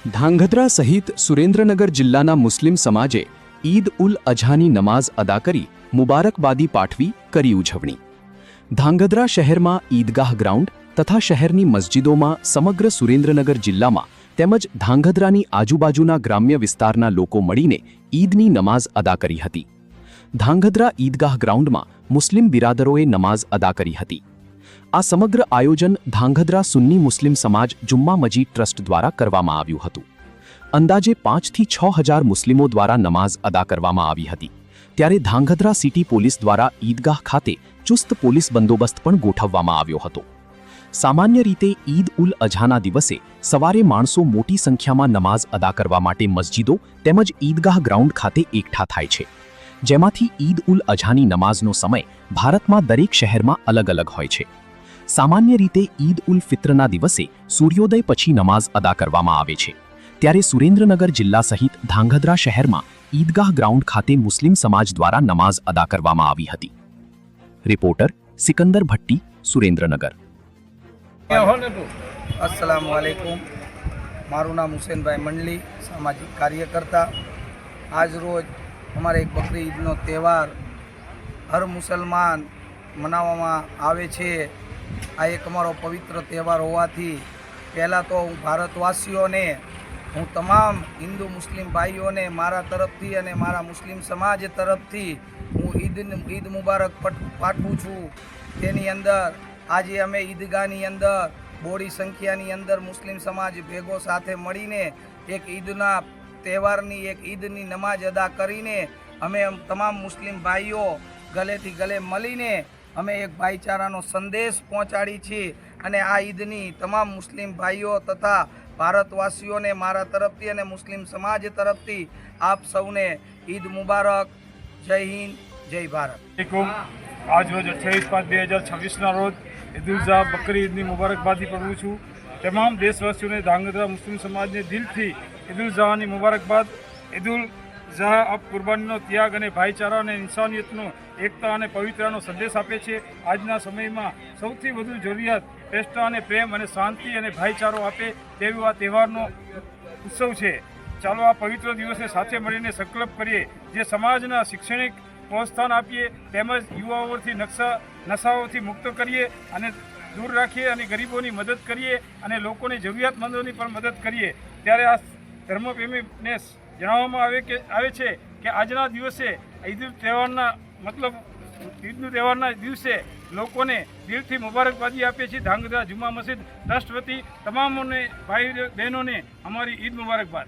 ધાંગધ્રા સહિત સુરેન્દ્રનગર જિલ્લાના મુસ્લિમ સમાજે ઈદ ઉલ અઝાની નમાઝ અદા કરી મુબારકબાદી પાઠવી કરી ઉજવણી। ધાંગધ્રા શહેરમાં ઈદગાહ ગ્રાઉન્ડ તથા શહેરની મસ્જિદોમાં સમગ્ર સુરેન્દ્રનગર જિલ્લામાં તેમજ ધાંગધ્રાની આજુબાજુના ગ્રામ્ય વિસ્તારના લોકો મળીને ઈદની નમાઝ અદા કરી હતી। ધાંગધ્રા ઈદગાહ ગ્રાઉન્ડમાં મુસ્લિમ બિરાદરોએ નમાઝ અદા કરી હતી। આ સમગ્ર આયોજન ધાંગધ્રા સુન્ની મુસ્લિમ સમાજ જુમ્મા મસ્જિદ ટ્રસ્ટ દ્વારા કરવામાં આવ્યું હતું। અંદાજે 5 થી 6 હજાર મુસ્લિમો દ્વારા નમાઝ અદા કરવામાં આવી હતી। ત્યારે ધાંગધ્રા સિટી પોલીસ દ્વારા ઈદગાહ ખાતે ચુસ્ત પોલીસ બંદોબસ્ત પણ ગોઠવવામાં આવ્યો હતો। સામાન્ય રીતે ઈદ ઉલ અઝાના દિવસે સવારે માણસો મોટી સંખ્યામાં નમાઝ અદા કરવા માટે મસ્જિદો તેમજ ઈદગાહ ગ્રાઉન્ડ ખાતે એકઠા થાય છે, જેમાંથી ઈદ ઉલ અઝાની નમાઝનો સમય ભારતમાં દરેક શહેરમાં અલગ અલગ હોય છે। સામાન્ય રીતે ઈદ ઉલ ફિત્રના દિવસે સૂર્યોદય પછી નમાઝ અદા કરવામાં આવે છે, ત્યારે સુરેન્દ્રનગર જિલ્લા સહિત ધાંગધ્રા શહેરમાં ઈદગાહ ગ્રાઉન્ડ ખાતે મુસ્લિમ સમાજ દ્વારા નમાઝ અદા કરવામાં આવી હતી। રિપોર્ટર સિકંદર ભટ્ટી, સુરેન્દ્રનગર। अस्सलामु अलैकुम। मारू नाम हुसैन भाई मंडली, सामाजिक कार्यकर्ता। आज रोज हमारे एक बकरी ईदनो तहेवार हर मुसलमान मनाववामां आवे छे। आ एक अमारो पवित्र तहेवार होवाथी पहला तो हूँ भारतवासीओने, हूँ तमाम हिंदू मुस्लिम भाईओने मारा तरफथी अने मारा मुस्लिम समाज तरफथी हूँ ईद मुबारक पाठवुं छुं। तेनी अंदर आज अमे ईदगाहनी अंदर बोड़ी संख्यानी अंदर मुस्लिम समाज भेगो साथे मळीने एक ईदना तहेवारनी एक ईदनी नमाज अदा करीने अमे तमाम मुस्लिम भाईओ गलेथी गले मळीने अमे एक भाईचारानो संदेश पहोंचाड़ी छे। अने आ ईदनी तमाम मुस्लिम भाईओ तथा भारतवासीओने मारा तरफथी अने मुस्लिम समाज तरफथी आप सौने ईद मुबारक। जय हिंद, जय भारत। आज रोज 28/5/2026 रोज ईद उल ज़ुहा बकरी ईदनी मुबारकबादी पढ़ूँ छूँ। तमाम देशवासीओं ने धांगध्रा मुस्लिम समाज ने दिल थी ईद उल ज़ुहानी मुबारकबाद। ईद उल ज़ुहा अब कुर्बानीनो त्याग अने भाईचारा अने इंसानियतनो एकता अने पवित्रतानो संदेश आपे छे। आजना समयमां सौथी वधु जरूरियात श्रेष्ठता अने प्रेम अने शांति अने भाईचारो आपे तेवो आ तहेवारनो उत्सव छे। चालो आ पवित्र दिवसे साथे मळीने संकल्प करीए जे समाजना शैक्षणिक प्रोत्साहन आपीए તેમજ યુવાઓથી નશાઓથી મુક્ત કરીએ અને દૂર રાખીએ અને ગરીબોની મદદ કરીએ અને લોકોની જરૂરિયાતમંદોની પણ મદદ કરીએ। ત્યારે આ ધર્મપ્રેમીને જણાવવામાં આવે છે કે આજના દિવસે ઈદના તહેવારના દિવસે લોકોને દિલથી મુબારકબાદી આપીએ છીએ। ધાંગધ્રા જુમ્મા મસ્જિદ ટ્રસ્ટ વતી તમામને ભાઈ બહેનોને અમારી ઈદ મુબારકબાદ।